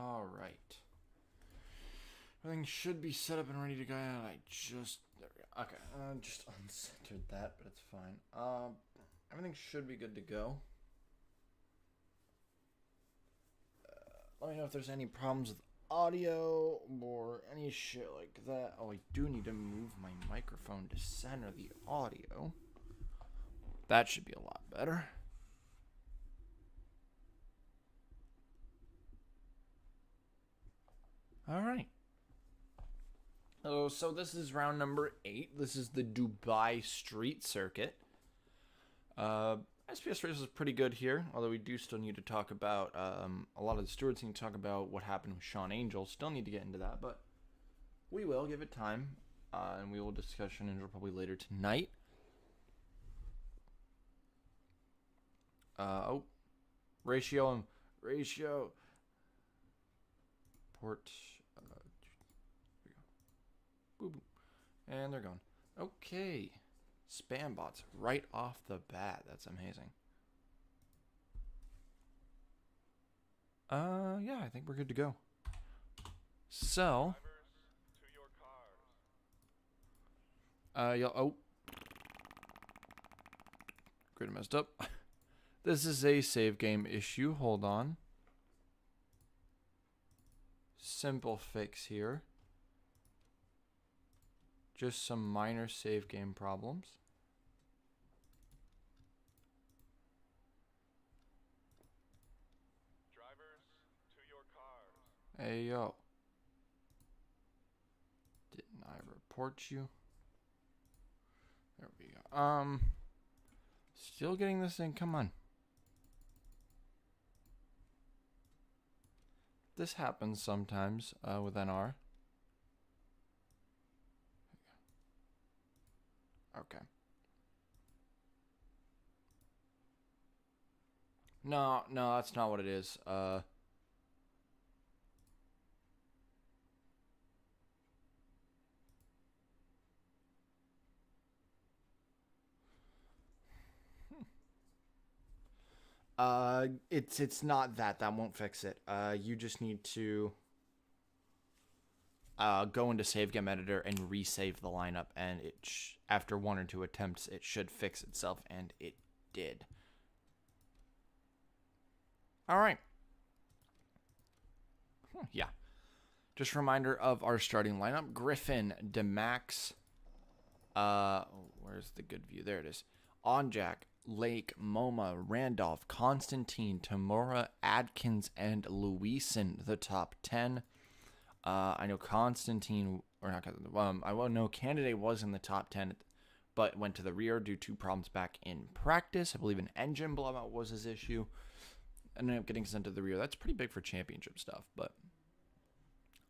All right. Everything should be set up and ready to go. There we go. Okay, just uncentered that, but it's fine. Everything should be good to go. Let me know if there's any problems with audio or any shit like that. Oh, I do need to move my microphone to center the audio. That should be a lot better. All right. Oh, so this is round number 8. This is the Dubai Street Circuit. SPS race is pretty good here, although we do still need to talk about, a lot of the stewards need to talk about what happened with Sean Angel. Still need to get into that, but we will give it time, and we will discuss Sean Angel probably later tonight. Ratio. Port. Here we go. Boop, boop. And they're gone. Okay. Spam bots right off the bat. That's amazing. Yeah, I think we're good to go. So. Great, messed up. This is a save game issue. Hold on. Simple fix here. Just some minor save game problems. Drivers, to your cars. Hey, yo. Didn't I report you? There we go. Still getting this thing. Come on. This happens sometimes with NR. Okay. No, that's not what it is. It's not that. That won't fix it. You just need to go into Save Game Editor and resave the lineup, and after 1 or 2 attempts, it should fix itself, and it did. All right. Yeah. Just a reminder of our starting lineup: Griffin, Demax. Where's the good view? There it is. Onjack, Lake, MoMA, Randolph, Constantine, Tamura, Adkins, and Luisin, the top 10. I know Constantine, or not, I know Candidate was in the top 10, but went to the rear due to problems back in practice. I believe an engine blowout was his issue. Ended up getting sent to the rear. That's pretty big for championship stuff, but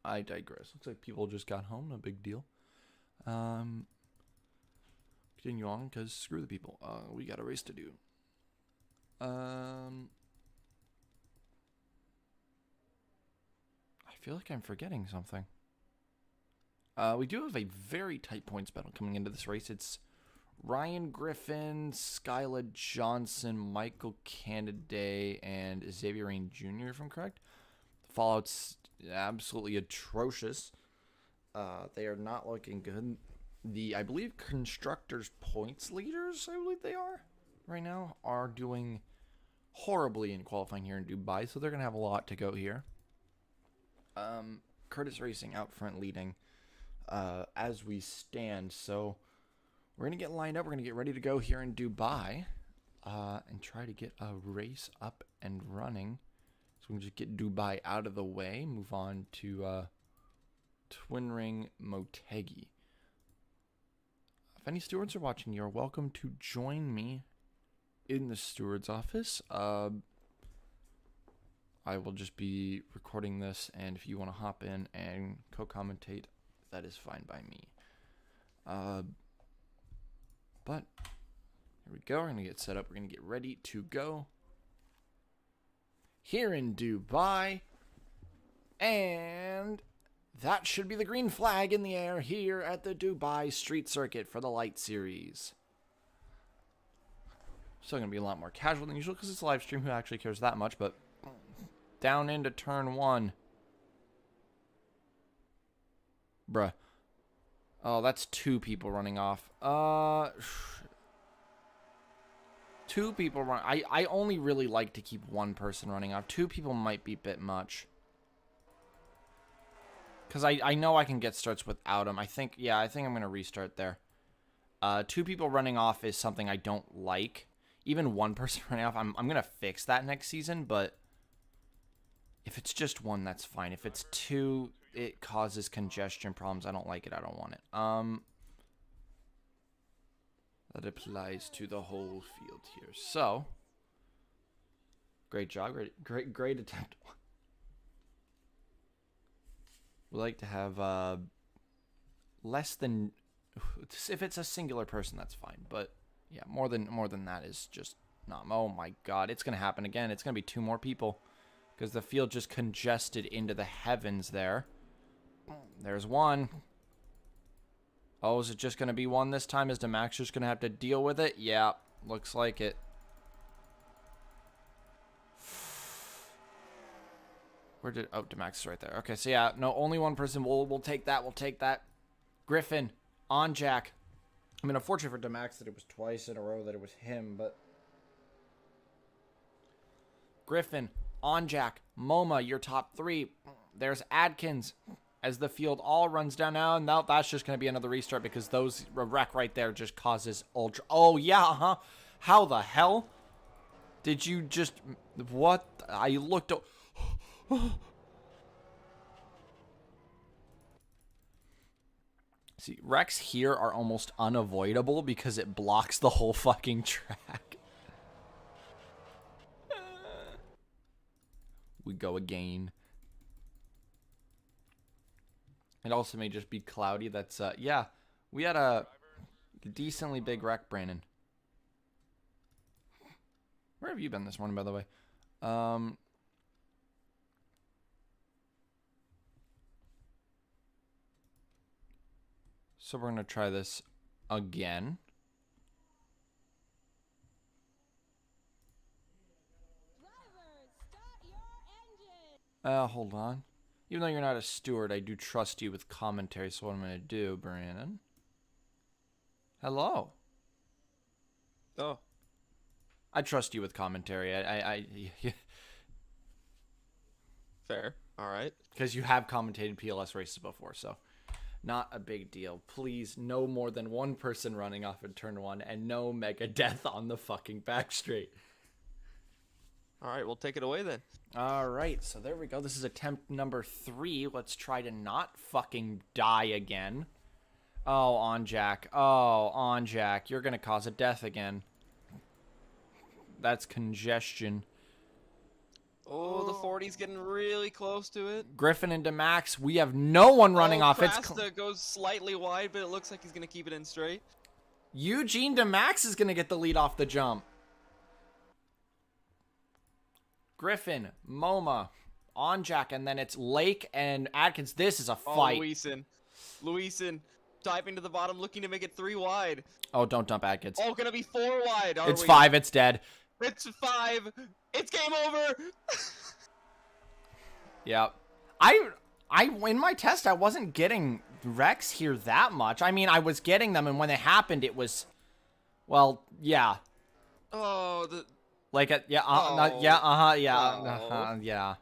I digress. Looks like people just got home. No big deal. Continue on, because screw the people. We got a race to do. I feel like I'm forgetting something. We do have a very tight points battle coming into this race. It's Ryan Griffin, Skyla Johnson, Michael Candidate, and Xavier Rain Jr., if I'm correct. Fallout's absolutely atrocious. They are not looking good. I believe constructors points leaders, I believe they are right now, are doing horribly in qualifying here in Dubai, so they're going to have a lot to go here. Curtis Racing out front leading as we stand, so we're going to get lined up. We're going to get ready to go here in Dubai and try to get a race up and running. So we can just get Dubai out of the way, move on to Twin Ring Motegi. If any stewards are watching, you're welcome to join me in the steward's office. I will just be recording this, and if you want to hop in and co-commentate, that is fine by me. But here we go. We're going to get set up. We're going to get ready to go here in Dubai. And that should be the green flag in the air here at the Dubai Street Circuit for the Light Series. Still going to be a lot more casual than usual because it's a live stream. Who actually cares that much? But down into turn 1. Bruh. Oh, that's 2 people running off. 2 people run. I only really like to keep 1 person running off. 2 people might be a bit much. Because I know I can get starts without him. I think I'm going to restart there. 2 people running off is something I don't like. Even 1 person running off, I'm going to fix that next season, but if it's just 1, that's fine. If it's 2, it causes congestion problems. I don't like it. I don't want it. That applies to the whole field here. So, great job. Great attempt. We like to have less than, if it's a singular person, that's fine. But yeah, more than that is just not. Oh my God, it's gonna happen again. It's gonna be 2 more people because the field just congested into the heavens there. There's 1. Oh, is it just gonna be 1 this time? Is Demax just gonna have to deal with it? Yeah, looks like it. Where did... Oh, Demax is right there. Okay, so yeah, no, only 1 person. We'll take that. We'll take that. Griffin, on Jack. I mean, unfortunate for Demax that it was twice in a row that it was him, but... Griffin, on Jack. MoMA, your top 3. There's Adkins as the field all runs down now. And now that's just going to be another restart because those wreck right there just causes ultra... Oh, yeah, uh-huh. How the hell did you just... What? I looked... See, wrecks here are almost unavoidable because it blocks the whole fucking track. We go again. It also may just be cloudy. That's, yeah. We had a decently big wreck, Brandon. Where have you been this morning, by the way? So we're going to try this again. Hold on. Even though you're not a steward, I do trust you with commentary. So what I'm going to do, Brandon. Hello. Oh. I trust you with commentary. Fair. All right. Because you have commentated PLS races before, so not a big deal. Please, no more than 1 person running off in turn 1 and no mega death on the fucking back straight. All right, we'll take it away then. All right, so there we go. This is attempt number 3. Let's try to not fucking die again. Oh, on Jack. Oh, on Jack. You're going to cause a death again. That's congestion. Oh, the 40's getting really close to it. Griffin and Demax, we have no one running off. Krasta goes slightly wide, but it looks like he's going to keep it in straight. Eugene Demax is going to get the lead off the jump. Griffin, MoMA, on Jack, and then it's Lake and Adkins. This is a fight. Oh, Luisin diving to the bottom, looking to make it 3 wide. Oh, don't dump Adkins. Oh, gonna be 4 wide. It's 5. It's dead. It's 5. It's game over. Yeah. I in my test, I wasn't getting wrecks here that much. I mean, I was getting them, and when it happened, it was, well, yeah. Oh, the... Like, yeah, yeah.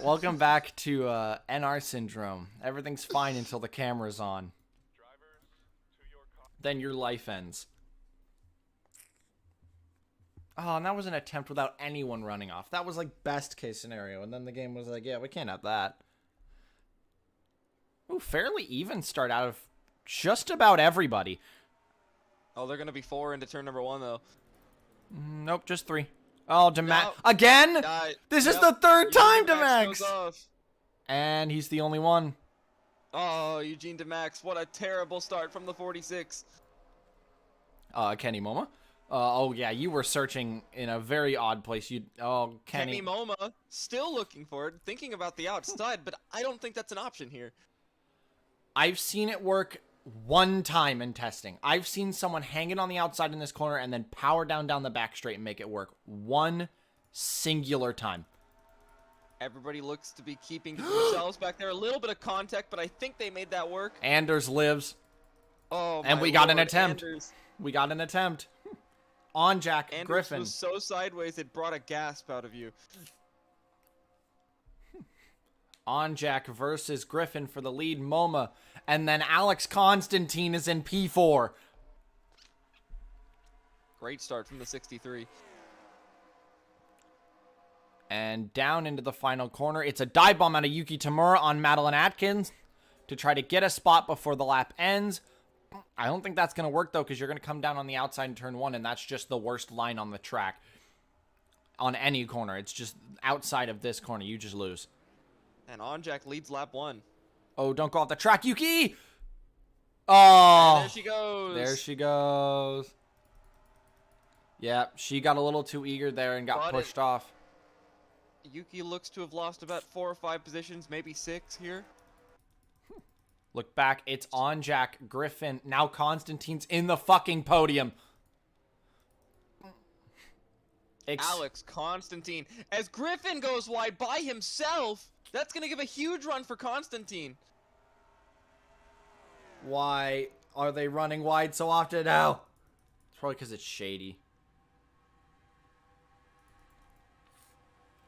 Welcome back to NR syndrome. Everything's fine until the camera's on. Drivers, to your car. Then your life ends. Oh, and that was an attempt without anyone running off. That was like best case scenario. And then the game was like, yeah, we can't have that. Ooh, fairly even start out of just about everybody. Oh, they're gonna be 4 into turn number 1 though. Nope, just 3. Oh, Demax. No. Again? This is the 3rd time, Demax! Off. And he's the only one. Oh, Eugene Demax, what a terrible start from the 46. Kenny MoMA. Oh, yeah, you were searching in a very odd place. Kenny MoMA, still looking for it, thinking about the outside, but I don't think that's an option here. I've seen it work 1 time in testing. I've seen someone hang it on the outside in this corner and then power down the back straight and make it work. 1 singular time. Everybody looks to be keeping to themselves back there. A little bit of contact, but I think they made that work. Anders lives. Oh, And my we got an lord, attempt. Anders. We got an attempt. On Jack Anders Griffin. was so sideways it brought a gasp out of you. On Jack versus Griffin for the lead. MoMA. And then Alex Constantine is in P4. Great start from the 63. And down into the final corner. It's a dive bomb out of Yuki Tamura on Madeline Atkins to try to get a spot before the lap ends. I don't think that's going to work, though, because you're going to come down on the outside in turn 1, and that's just the worst line on the track. On any corner. It's just outside of this corner. You just lose. And Onjak leads lap 1. Oh, don't go off the track, Yuki! Oh! And there she goes. There she goes. Yeah, she got a little too eager there and got Got pushed it. off. Yuki looks to have lost about 4 or 5 positions, maybe 6 here. Look back, it's on Jack Griffin. Now Constantine's in the fucking podium. Alex Constantine. As Griffin goes wide by himself, that's going to give a huge run for Constantine. Why are they running wide so often now? It's probably because it's shady.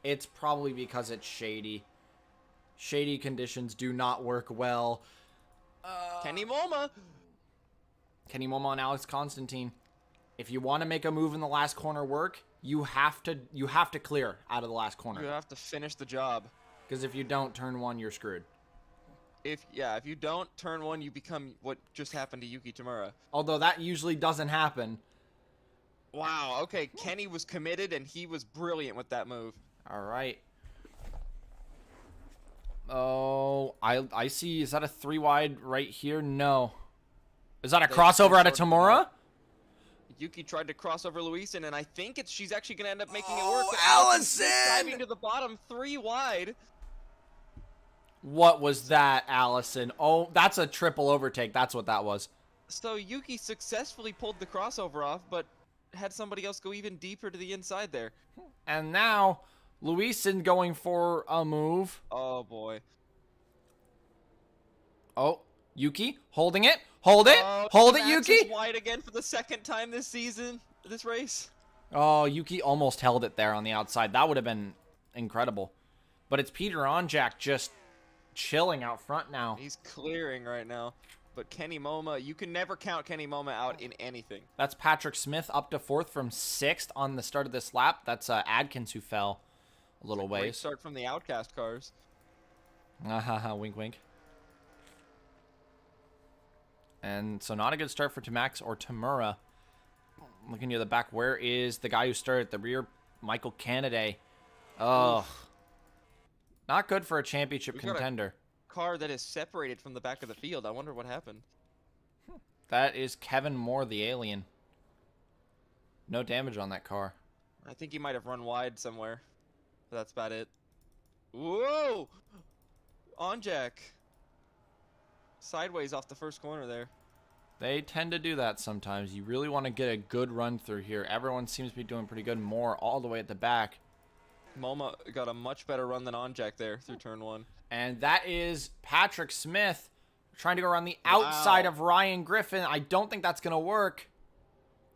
It's probably because it's shady. Shady conditions do not work well. Kenny MoMA. Kenny MoMA and Alex Constantine. If you want to make a move in the last corner work, you have to clear out of the last corner. You have to finish the job. Because if you don't, turn 1, you're screwed. If you don't turn 1, you become what just happened to Yuki Tamura. Although that usually doesn't happen. Wow, okay, Kenny was committed and he was brilliant with that move. All right. Oh, I see. Is that a 3 wide right here? No. Is that a crossover out of Tamura? Yuki tried to cross over Luisin, and I think she's actually going to end up making it work. But Allison! Driving to the bottom, 3 wide. What was that, Allison? Oh, that's a triple overtake. That's what that was. So Yuki successfully pulled the crossover off, but had somebody else go even deeper to the inside there. And now, Luisin going for a move. Oh, boy. Oh, Yuki holding it. Hold it. Oh, Hold it, Max Yuki. is wide again for the 2nd time this season, this race. Oh, Yuki almost held it there on the outside. That would have been incredible. But it's Peter Onjak just chilling out front now. He's clearing right now. But Kenny MoMA, you can never count Kenny MoMA out in anything. That's Patrick Smith up to 4th from 6th on the start of this lap. That's Adkins who fell a little Great ways. start from the Outcast cars. Wink, wink. And so not a good start for Tamax or Tamura. Looking near the back, where is the guy who started at the rear? Michael Canaday. Ugh. Not good for a championship contender. Car that is separated from the back of the field. I wonder what happened. That is Kevin Moore, the alien. No damage on that car. I think he might have run wide somewhere. But that's about it. Whoa! Onjak. Sideways off the first corner there. They tend to do that sometimes. You really want to get a good run through here. Everyone seems to be doing pretty good. Moore all the way at the back. MoMA got a much better run than Onjak there through turn 1. And that is Patrick Smith trying to go around the outside of Ryan Griffin. I don't think that's going to work.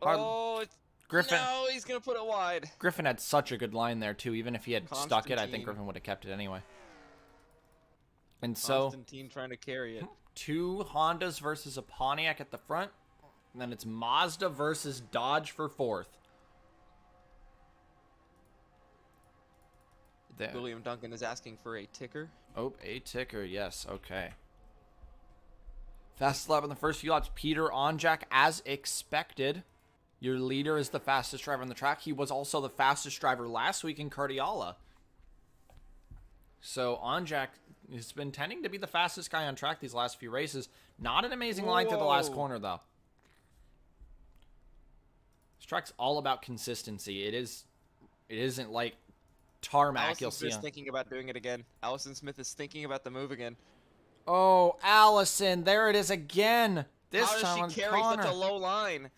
Oh, Griffin. No, he's going to put it wide. Griffin had such a good line there, too. Even if he had stuck it, I think Constantine. Griffin would have kept it anyway. And so, Constantine trying to carry it. 2 Hondas versus a Pontiac at the front. And then it's Mazda versus Dodge for 4th. There. William Duncan is asking for a ticker. Oh, a ticker. Yes. Okay. Fastest lap in the first few laps. Peter Onjak, as expected. Your leader is the fastest driver on the track. He was also the fastest driver last week in Cardiala. So Onjak has been tending to be the fastest guy on track these last few races. Not an amazing line through the last corner, though. This track's all about consistency. It isn't like tarmac. Allison You'll see. Smith's thinking about doing it again. Allison Smith is thinking about the move again. Oh, Allison, there it is again. This How time does she on carry Connor. such a low line?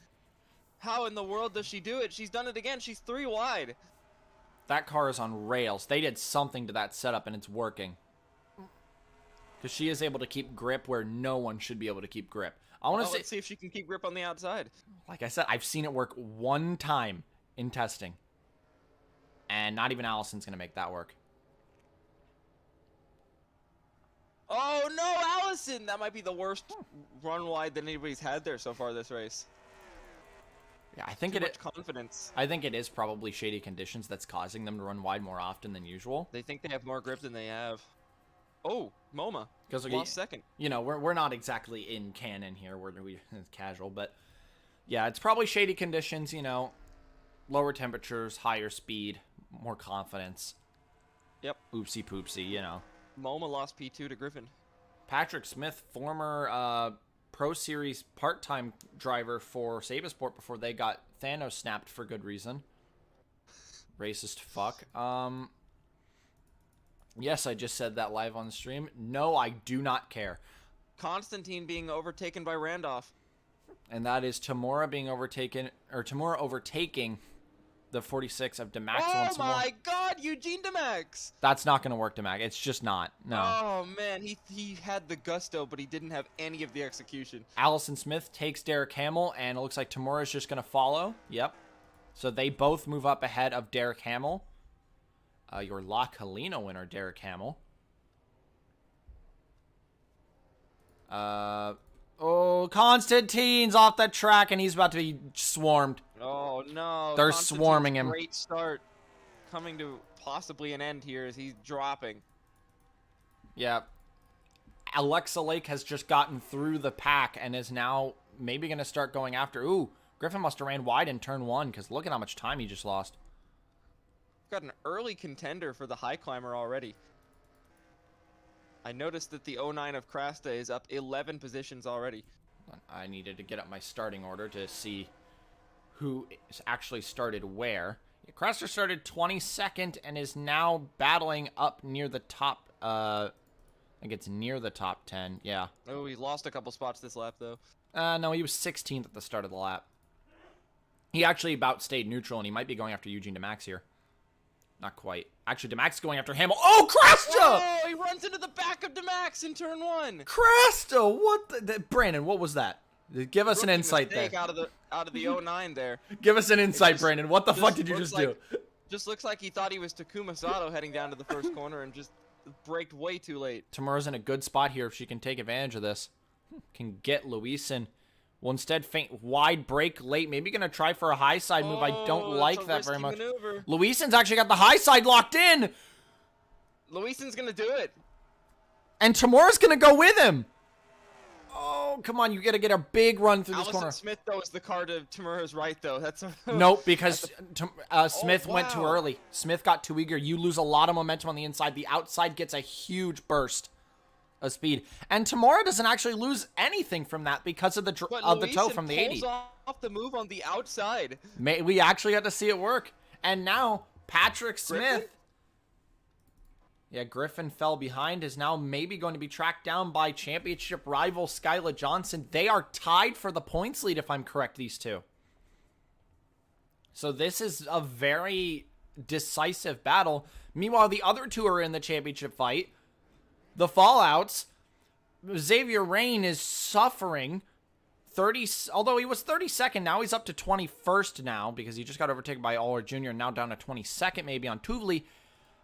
How in the world does she do it? She's done it again. She's 3 wide. That car is on rails. They did something to that setup, and it's working. Because she is able to keep grip where no one should be able to keep grip. I want to Let's see if she can keep grip on the outside. like I said, I've seen it work one time in testing. And not even Allison's going to make that work. Oh, no, Allison! That might be the worst run wide that anybody's had there so far this race. Yeah, I think Too much confidence. I think it is probably shady conditions that's causing them to run wide more often than usual. They think they have more grip than they have. Oh, MoMA. Because lost second. You know, we're not exactly in canon here. We're casual, but yeah, it's probably shady conditions. You know, lower temperatures, higher speed, more confidence. Yep. Oopsie poopsie. You know. MoMA lost P2 to Griffin. Patrick Smith, former Pro Series part-time driver for Sabasport before they got Thanos snapped for good reason. Racist fuck. Yes, I just said that live on the stream. No, I do not care. Constantine being overtaken by Randolph. And that is Tamura being overtaken, or Tamura overtaking the 46 of Demax once more. Oh my god, Eugene Demax! That's not going to work, Demax. It's just not. No. Oh man, he had the gusto, but he didn't have any of the execution. Allison Smith takes Derek Hamill, and it looks like Tamura is just going to follow. Yep. So they both move up ahead of Derek Hamill. Your La Colina winner, Derek Hamill. Oh, Constantine's off the track, and he's about to be swarmed. Oh, no. They're swarming him. Great start. Coming to possibly an end here as he's dropping. Yeah. Alexa Lake has just gotten through the pack and is now maybe going to start going after. Ooh, Griffin must have ran wide in turn 1 because look at how much time he just lost. Got an early contender for the high climber already. I noticed that the 09 of Krasta is up 11 positions already. I needed to get up my starting order to see who is actually started where. Yeah, Krasta started 22nd and is now battling up near the top. I think it's near the top 10. Yeah. Oh, he lost a couple spots this lap, though. No, he was 16th at the start of the lap. He actually about stayed neutral, and he might be going after Eugene Demax here. Not quite. Actually, Demax is going after him. Oh, Krasta! Oh, he runs into the back of Demax in turn 1. Krasta! What the Brandon, what was that? Give us an Rookie insight there. mistake out of the 09 there. Give us an insight, just- Brandon. What the fuck did you looks just do? Just looks like he thought he was Takuma Sato heading down to the first corner and just braked way too late. Tamura's in a good spot here if she can take advantage of this. Can get Luisin. Will instead feint wide break late. Maybe going to try for a high side move. I don't like that very much. Maneuver. Luisin's actually got the high side locked in. Luisin's going to do it. And Tamura's going to go with him. Oh, come on. You got to get a big run through this Allison corner. Smith, though, is the car to Tamura's right, though. That's Nope, because Smith went too wow. early. Smith got too eager. You lose a lot of momentum on the inside. The outside gets a huge burst of speed. And Tamura doesn't actually lose anything from that because of the toe from the 80. Off the move on the outside. We actually got to see it work. And now Patrick Smith. Griffin? Yeah, Griffin fell behind, is now maybe going to be tracked down by championship rival Skyla Johnson. They are tied for the points lead, if I'm correct, these two. So this is a very decisive battle. Meanwhile, the other two are in the championship fight. The Fallouts. Xavier Rain is suffering. Although he was 32nd, now he's up to 21st now because he just got overtaken by Aller Jr. and now down to 22nd maybe on Tuvli.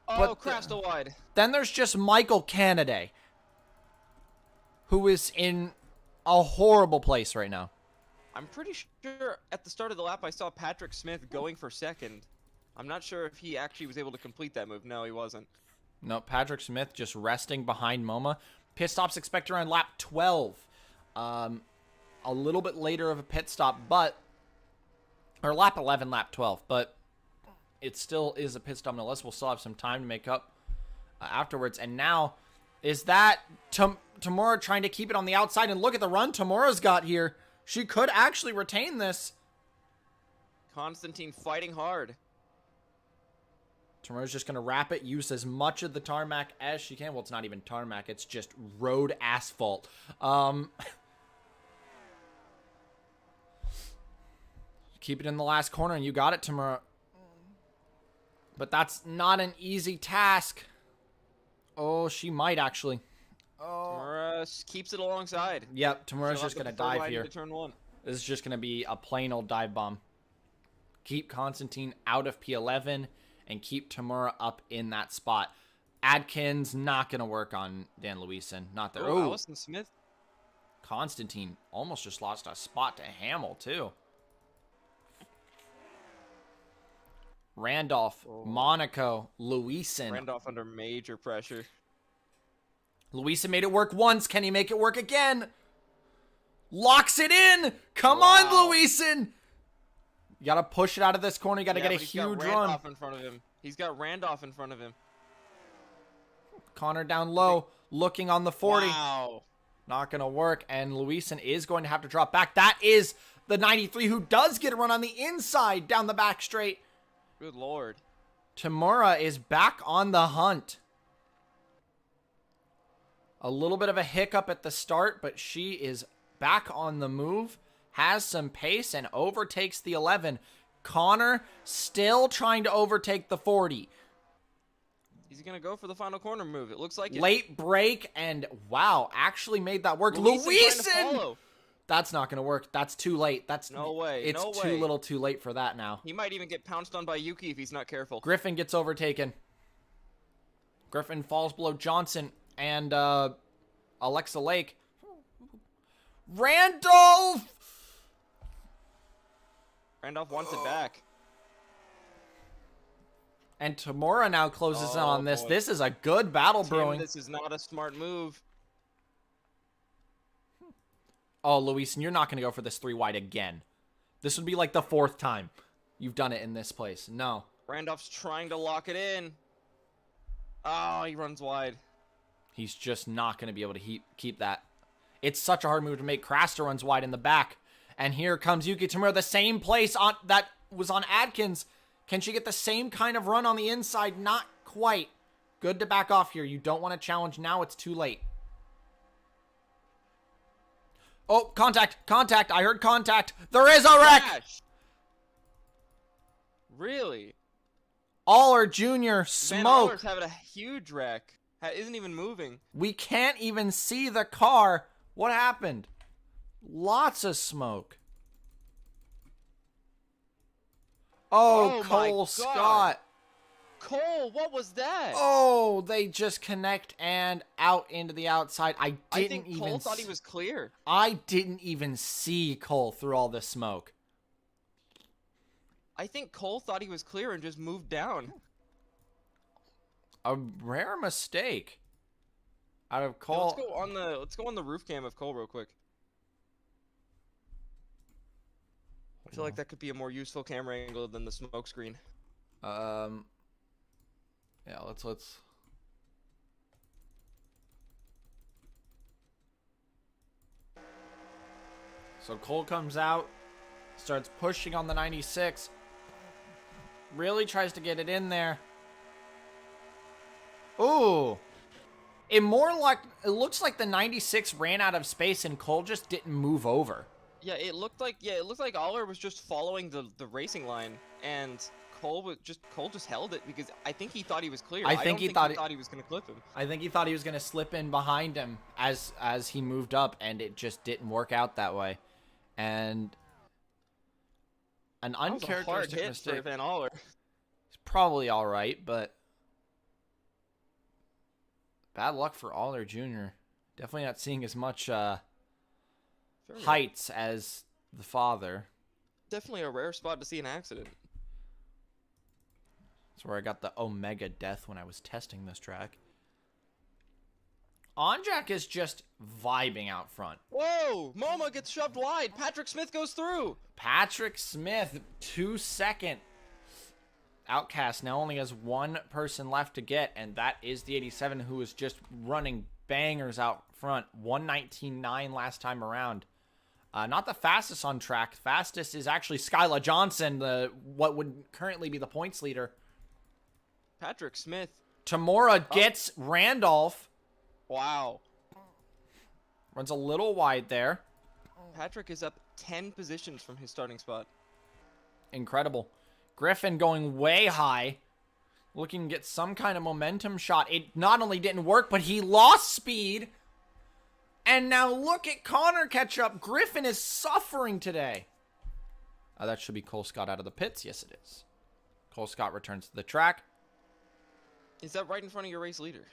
Oh, crashed a wide. Then there's just Michael Canaday, who is in a horrible place right now. I'm pretty sure at the start of the lap I saw Patrick Smith going for second. I'm not sure if he actually was able to complete that move. No, he wasn't. No, Patrick Smith just resting behind MoMA. Pit stops expected around lap 12. A little bit later of a pit stop, or lap 11, lap 12, but it still is a pit stop nonetheless. We'll still have some time to make up afterwards. And now, is that Tamura trying to keep it on the outside? And look at the run Tamura's got here. She could actually retain this. Constantine fighting hard. Tamura's just going to wrap it, use as much of the tarmac as she can. Well, it's not even tarmac. It's just road asphalt. Keep it in the last corner, and you got it, Tamura. But that's not an easy task. Oh, she might actually. Oh. Tamura keeps it alongside. Yep, Tamura's She'll just have going to the preferred dive line here. into turn 1. This is just going to be a plain old dive bomb. Keep Constantine out of P11 and keep Tamura up in that spot. Adkins not going to work on Dan Luisen. Not there. Oh, Allison Smith. Constantine almost just lost a spot to Hamill, too. Randolph, Monaco, Luisen. Randolph under major pressure. Luisen made it work once. Can he make it work again? Locks it in. Come on, Luisen. You got to push it out of this corner. You got to get a huge run. Randolph in front of him. He's got Randolph in front of him. Connor down low, looking on the 40. Wow. Not going to work, and Luisen is going to have to drop back. That is the 93 who does get a run on the inside down the back straight. Good lord. Tamura is back on the hunt. A little bit of a hiccup at the start, but she is back on the move, has some pace, and overtakes the 11. Connor still trying to overtake the 40. He's going to go for the final corner move. It looks like it. Late break, and wow, actually made that work. Luisen trying to Luisen! follow. That's not going to work. That's too late. That's No way. It's no too way. little too late for that now. He might even get pounced on by Yuki if he's not careful. Griffin gets overtaken. Griffin falls below Johnson and Alexa Lake. Randolph! Randolph wants it back. And Tamura now closes in on this. boy. This is a good battle Tim, brewing. this is not a smart move. Oh, Luisen, you're not going to go for this 3 wide again. This would be like the 4th time you've done it in this place. No. Randolph's trying to lock it in. Oh, he runs wide. He's just not going to be able to keep that. It's such a hard move to make. Craster runs wide in the back. And here comes Yuki Tamura, the same place that was on Adkins. Can she get the same kind of run on the inside? Not quite. Good to back off here. You don't want to challenge now. It's too late. Oh, contact. Contact. I heard contact. There is a wreck. Crash. Really? Aller Jr. Van smoke. Aller's having a huge wreck. Isn't even moving. We can't even see the car. What happened? Lots of smoke. Oh, Oh my Cole God. Scott. Cole, what was that? Oh, they just connect and out into the outside. I think Cole thought he was clear. I didn't even see Cole through all this smoke. I think Cole thought he was clear and just moved down. A rare mistake out of Yeah, Cole. let's go on the roof cam of Cole real quick. I feel like that could be a more useful camera angle than the smoke screen. Yeah, let's. So Cole comes out, starts pushing on the 96. Really tries to get it in there. Ooh. It looks like the 96 ran out of space and Cole just didn't move over. Yeah, it looked like Aller was just following the racing line, and Cole just held it because I think he thought he was clear. I don't think he thought he was gonna clip him. I think he thought he was going to slip in behind him as he moved up, and it just didn't work out that way. And an That was a hard uncharacteristic hit mistake. for Van Aller. It's probably all right, but bad luck for Aller Jr. Definitely not seeing as much heights as the father. Definitely a rare spot to see an accident. That's where I got the Omega death when I was testing this track. Onjak is just vibing out front. Whoa! MoMA gets shoved wide. Patrick Smith goes through. Patrick Smith, 2-second. Outcast now only has one person left to get, and that is the 87 who is just running bangers out front. 119.9 last time around. Not the fastest on track. Fastest is actually Skyla Johnson, what would currently be the points leader. Patrick Smith. Tamura gets Randolph. Wow. Runs a little wide there. Patrick is up 10 positions from his starting spot. Incredible. Griffin going way high. Looking to get some kind of momentum shot. It not only didn't work, but he lost speed. And now look at Connor catch up. Griffin is suffering today. That should be Cole Scott out of the pits. Yes, it is. Cole Scott returns to the track. Is that right in front of your race leader?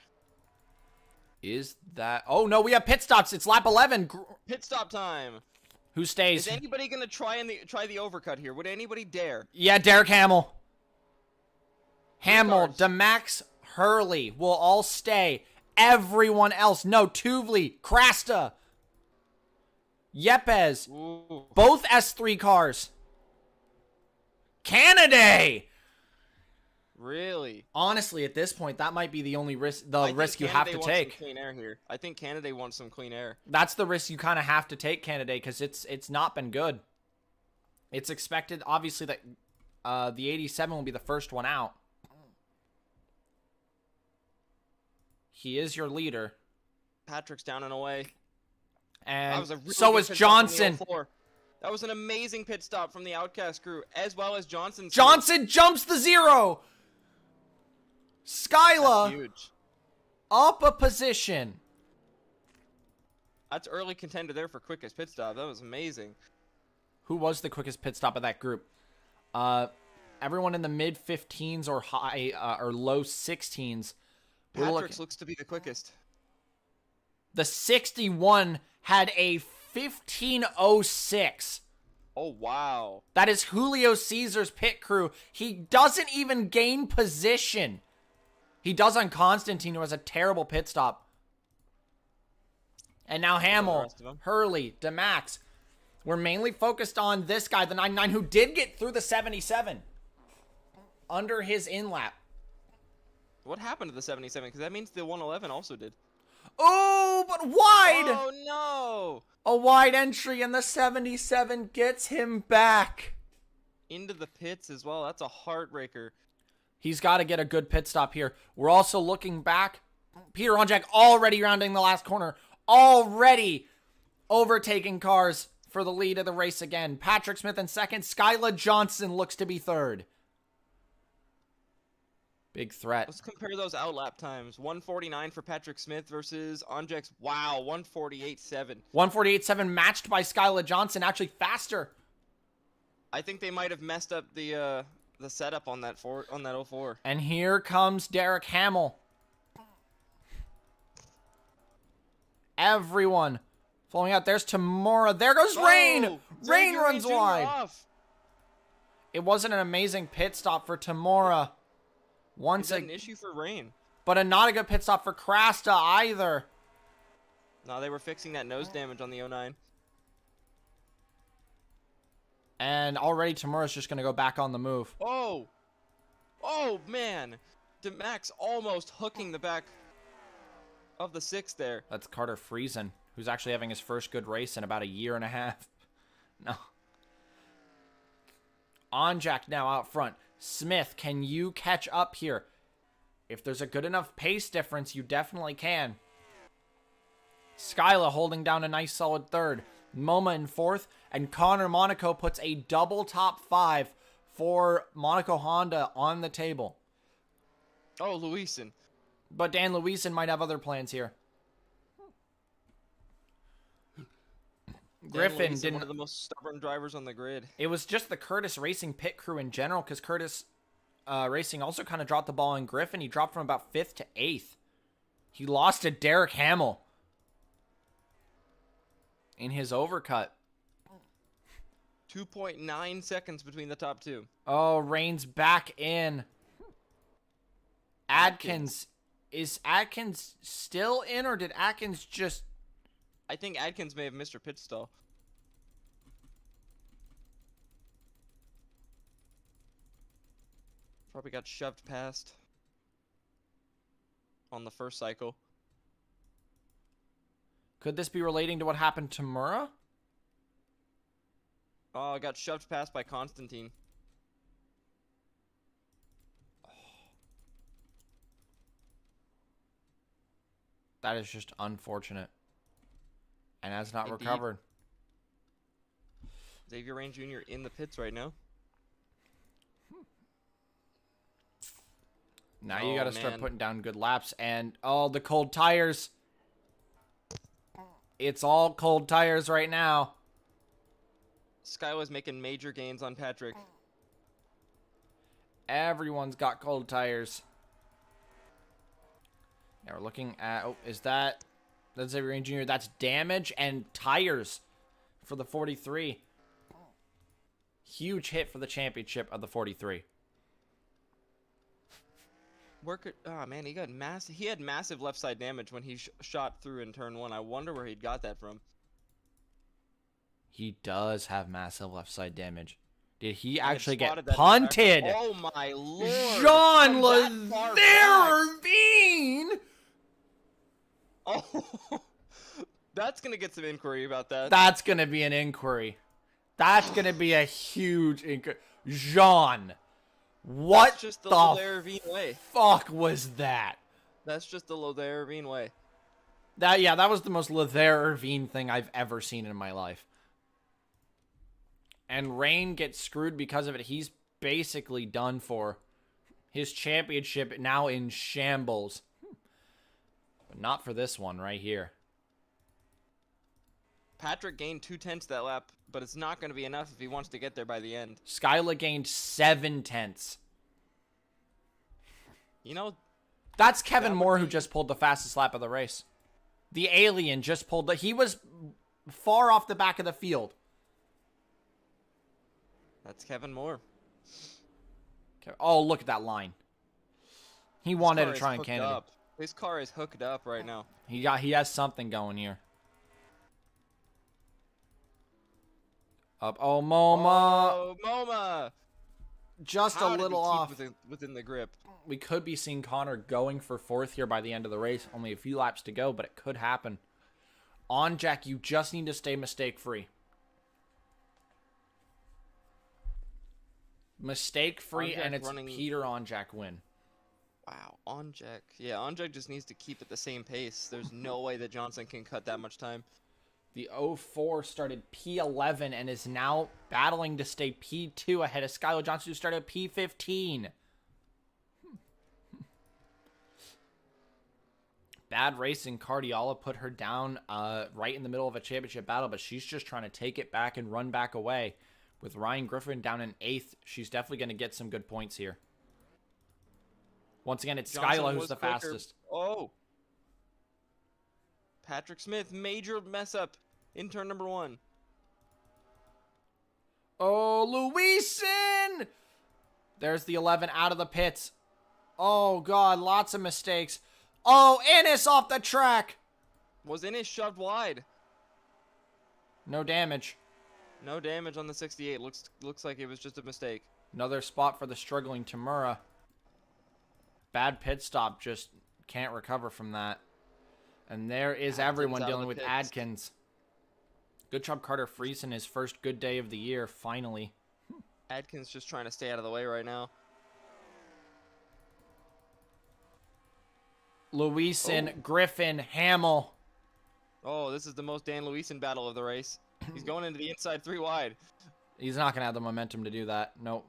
Is that... Oh, no, we have pit stops. It's lap 11. Pit stop time. Who stays? Is anybody going to try the overcut here? Would anybody dare? Yeah, Derek Hamill. Hamill, cars. DeMax, Hurley will all stay. Everyone else. No, Tuvli, Krasta, Yepes. Ooh. Both S3 cars. Canada. Really? Honestly, at this point, that might be the only risk. I think Risk you have Canada to wants take. some clean air here. I think Canada wants some clean air. That's the risk you kind of have to take, Canada, because it's not been good. It's expected, obviously, that the 87 will be the first one out. He is your leader. Patrick's down and away. And was a really so good is pit stop from the Johnson. 04. That was an amazing pit stop from the Outcast crew, as well as Johnson's. Johnson jumps the 0. That's Skyla huge. up a position. That's early contender there for quickest pit stop. That was amazing. Who was the quickest pit stop of that group? Everyone in the mid 15s or high or low 16s. Patrick's looks to be the quickest. The 61 had a 15:06. Oh, wow. That is Julio Caesar's pit crew. He doesn't even gain position. He does on Constantine, who has a terrible pit stop. And now Hamill, rest of them. Hurley, DeMax. We're mainly focused on this guy, the 99, who did get through the 77 under his in-lap. What happened to the 77? Because that means the 111 also did. Oh, but wide! Oh, no! A wide entry, and the 77 gets him back. Into the pits as well. That's a heartbreaker. He's got to get a good pit stop here. We're also looking back. Peter Honjak already rounding the last corner. Already overtaking cars for the lead of the race again. Patrick Smith in second. Skyla Johnson looks to be third. Big threat. Let's compare those outlap times. 149 for Patrick Smith versus Onjek's, wow, 148.7. 148.7 matched by Skyla Johnson. Actually faster. I think they might have messed up the setup on that 04. And here comes Derek Hamill. Everyone flowing out. There's Tamura. There goes Rain. Oh, Rain Xavier runs Jr. wide. Off. It wasn't an amazing pit stop for Tamura. Is that an issue for Rain? But not a good pit stop for Krasta either. No, they were fixing that nose damage on the 09. And already Tamura's just going to go back on the move. Oh! Oh, man! DeMax almost hooking the back of the 6 there. That's Carter Friesen, who's actually having his first good race in about a year and a half. No. Onjak now out front. Smith, can you catch up here? If there's a good enough pace difference, you definitely can. Skyla holding down a nice solid third. MoMA in fourth. And Connor Monaco puts a double top 5 for Monaco Honda on the table. Oh, Luisen. But Dan Luisen might have other plans here. Griffin Luisen, didn't. one of the most stubborn drivers on the grid. It was just the Curtis Racing pit crew in general, because Curtis Racing also kind of dropped the ball in Griffin. He dropped from about 5th to 8th. He lost to Derek Hamill in his overcut. 2.9 seconds between the top 2. Oh, Rain's back in. Adkins. Is Adkins still in, or did Adkins just... I think Adkins may have missed her pit stall. Probably got shoved past on the first cycle. Could this be relating to what happened to Mura? Oh, got shoved past by Constantine. That is just unfortunate. And has not Indeed. recovered. Xavier Rain Jr. in the pits right now. Now you got to start man. putting down good laps. And, oh, the cold tires. It's all cold tires right now. Skyla's making major gains on Patrick. Everyone's got cold tires. Now we're looking at... Oh, is that... That's Xavier Engineer. That's damage and tires for the 43. Huge hit for the championship of the 43. Oh man, he got massive. He had massive left side damage when he shot through in turn 1. I wonder where he got that from. He does have massive left side damage. Did he I had actually get spotted that in the punted? background. Oh my lord! Jean From that far back. Laverne! Oh, that's gonna get some inquiry about that. That's gonna be an inquiry. That's gonna be a huge inquiry. Jean, what That's just the the Laverne way. fuck was that? That's just the Laverne way. That was the most Laverne thing I've ever seen in my life. And Rain gets screwed because of it. He's basically done for. His championship now in shambles. But not for this one right here. Patrick gained 2/10 that lap, but it's not going to be enough if he wants to get there by the end. Skyla gained 7/10. You know, That's Kevin That would Moore who be- just pulled the fastest lap of the race. The alien just pulled he was far off the back of the field. that's Kevin Moore. Oh, look at that line. He wanted Car to is try and hooked Kennedy. up. His car is hooked up right now. He has something going here. Up, oh MoMA, Oh, MoMA! just How a did little he keep off. within the grip. We could be seeing Connor going for 4th here by the end of the race. Only a few laps to go, but it could happen. On Jack, you just need to stay mistake-free. Mistake-free, On Jack and it's running- Peter on Jack win. Wow, Onjek. Yeah, Onjek just needs to keep at the same pace. There's no way that Johnson can cut that much time. The 04 started P11 and is now battling to stay P2 ahead of Skylar Johnson, who started P15. Bad racing. Cardiala put her down right in the middle of a championship battle, but she's just trying to take it back and run back away. With Ryan Griffin down in 8th, she's definitely going to get some good points here. Once again, it's Johnson Skyla who's was the quicker. fastest. Oh. Patrick Smith, major mess up in turn number 1. Oh, Louison! There's the 11 out of the pits. Oh, God, lots of mistakes. Oh, Ennis off the track. Was Innis shoved wide? No damage. No damage on the 68. Looks like it was just a mistake. Another spot for the struggling Tamura. Bad pit stop, just can't recover from that. And there is Adkins everyone out of dealing the with pits. Adkins. Good job, Carter Friesen, his first good day of the year, finally. Adkins just trying to stay out of the way right now. Louison, Griffin, Hamill. Oh, this is the most Dan Luisen battle of the race. He's going into the inside 3 wide. He's not going to have the momentum to do that. Nope.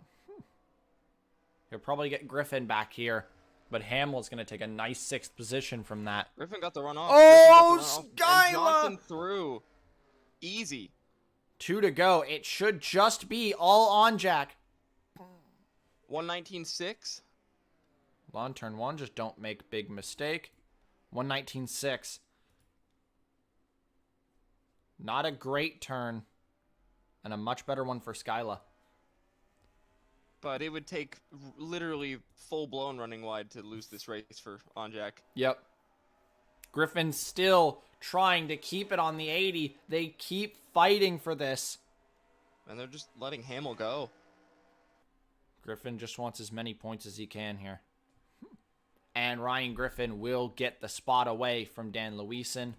He'll probably get Griffin back here. But Hamill's going to take a nice 6th position from that. Griffin got the run off. Oh, Griffin got the run off, and Skyla! Johnson through. Easy. 2 to go. It should just be all on Jack. 119.6. On turn 1, just don't make big mistake. 119.6. Not a great turn. And a much better one for Skyla. But it would take literally full-blown running wide to lose this race for Onjak. Yep. Griffin's still trying to keep it on the 80. They keep fighting for this. And they're just letting Hamill go. Griffin just wants as many points as he can here. And Ryan Griffin will get the spot away from Dan Louison.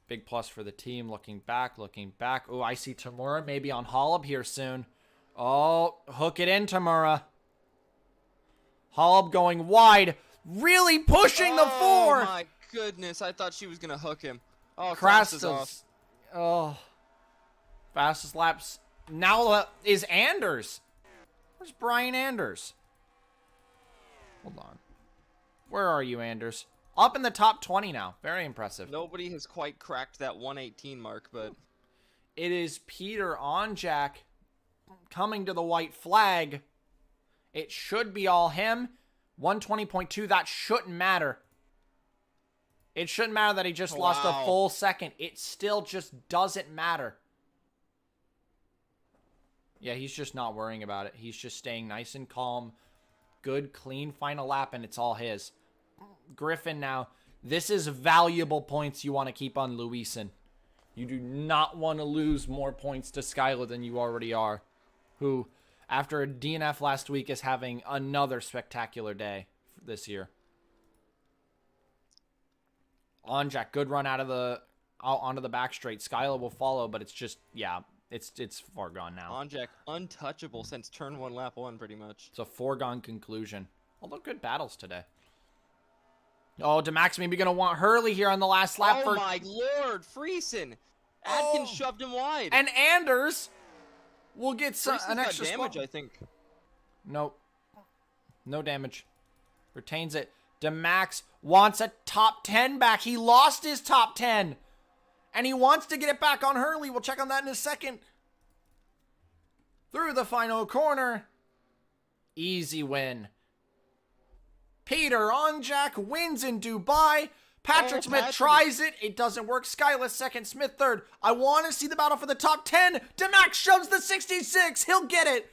Big plus for the team. Looking back. Oh, I see Tamura maybe on Hollab here soon. Oh, hook it in, Tamura. Hollab going wide. Really pushing the 4. Oh my goodness, I thought she was going to hook him. Oh, Kraft is off. Krastas. Oh. Fastest laps. Now is Anders. Where's Brian Anders? Hold on. Where are you, Anders? Up in the top 20 now. Very impressive. Nobody has quite cracked that 118 mark, but It is Peter Onjak coming to the white flag. It should be all him. 120.2, that shouldn't matter. It shouldn't matter that he just lost a full second. It still just doesn't matter. Yeah, he's just not worrying about it. He's just staying nice and calm. Good, clean final lap, and it's all his. Griffin now. This is valuable points you want to keep on Luisen. You do not want to lose more points to Skylar than you already are. Who, after a DNF last week, is having another spectacular day this year. Onjak, good run out onto the back straight. Skylar will follow, but it's just, yeah, it's far gone now. Onjak untouchable since turn 1, lap 1, pretty much. It's a foregone conclusion. Although good battles today. Oh, DeMax maybe going to want Hurley here on the last lap. Oh my lord, Friesen! Adkins shoved him wide. And Anders will get an extra damage, spot. I think. Nope. No damage. Retains it. DeMax wants a top 10 back. He lost his top 10. And he wants to get it back on Hurley. We'll check on that in a second. Through the final corner. Easy win. Peter Onjak wins in Dubai. Patrick Smith tries it. It doesn't work. Skylar second. Smith third. I want to see the battle for the top 10. DeMax shoves the 66. He'll get it.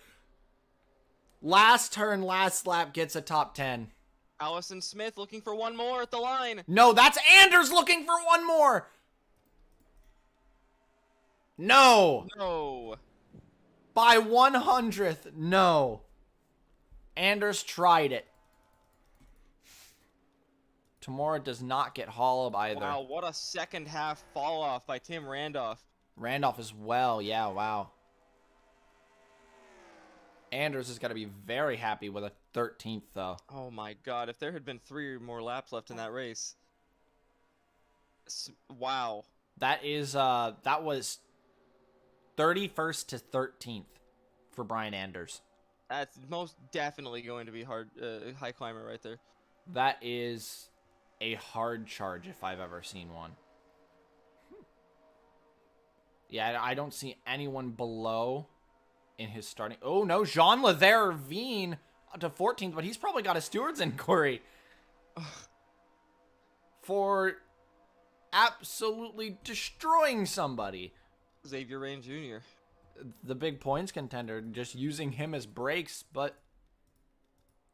Last turn, last lap gets a top 10. Allison Smith looking for one more at the line. No, that's Anders looking for one more. No. No. By 100th, no. Anders tried it. Tamora does not get hauled either. Wow, what a second half fall off by Tim Randolph. Randolph as well, yeah, wow. Anders has got to be very happy with a 13th, though. Oh my god, if there had been 3 more laps left in that race. Wow. That was 31st to 13th for Brian Anders. That's most definitely going to be hard, high climber right there. That is a hard charge if I've ever seen one. Yeah, I don't see anyone below in his starting. Oh no, Jean Leverveen to 14th, but he's probably got a steward's inquiry for absolutely destroying somebody. Xavier Rain Jr. The big points contender, just using him as brakes, but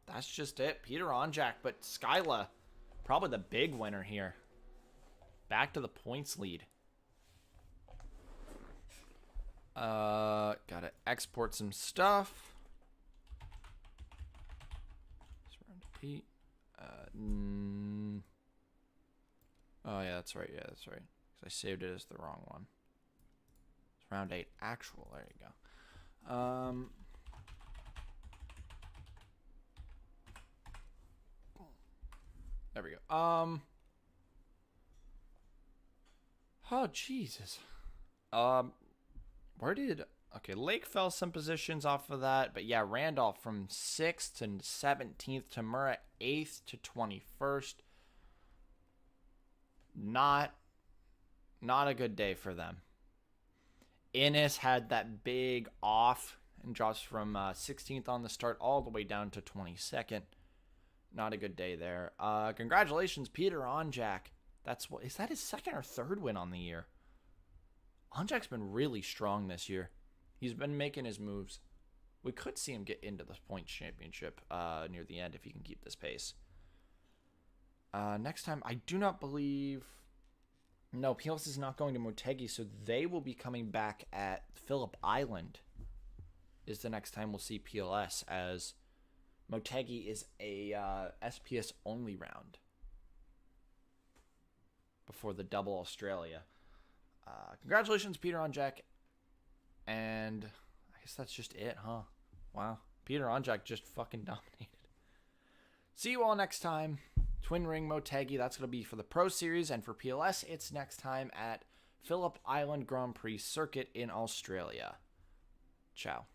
that's just it. Peter Onjak, but Skyla, probably the big winner here. Back to the points lead. Gotta export some stuff. Surround to Pete. Oh yeah, that's right. Yeah, that's right. 'Cause I saved it as the wrong one. It's round 8 actual. There you go. There we go. Oh Jesus. Where did... Okay, Lake fell some positions off of that. But yeah, Randolph from 6th to 17th. Tamura 8th to 21st. Not a good day for them. Innes had that big off and drops from 16th on the start all the way down to 22nd. Not a good day there. Congratulations, Peter Onjak. Is that his second or third win on the year? Onjak's been really strong this year. He's been making his moves. We could see him get into the points championship near the end if he can keep this pace. Next time, I do not believe... No, PLS is not going to Motegi, so they will be coming back at Phillip Island is the next time we'll see PLS, as Motegi is a SPS only round before the double Australia. Congratulations, Peter Onjak. And I guess that's just it, huh? Wow. Peter Onjak just fucking dominated. See you all next time. Twin Ring Motegi, that's going to be for the Pro Series. And for PLS, it's next time at Phillip Island Grand Prix Circuit in Australia. Ciao.